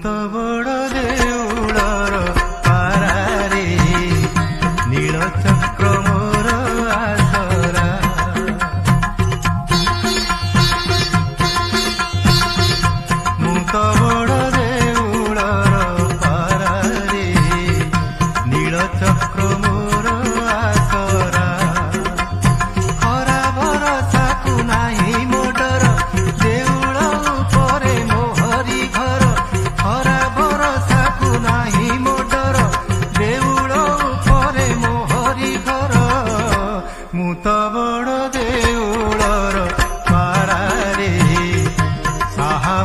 तो बड़ देउलर पारारे नील चक्र मोर आसरा मु तो बड़ देउलर पारारे नील चक्र मोर आसरा खरा भरसा को नाही मोडर देउल उपरे मोहरी घर खरा भरसा को नाही मोडर देउल उपरे मोहरी घर मु तो बड़ देउलर पारारे साहा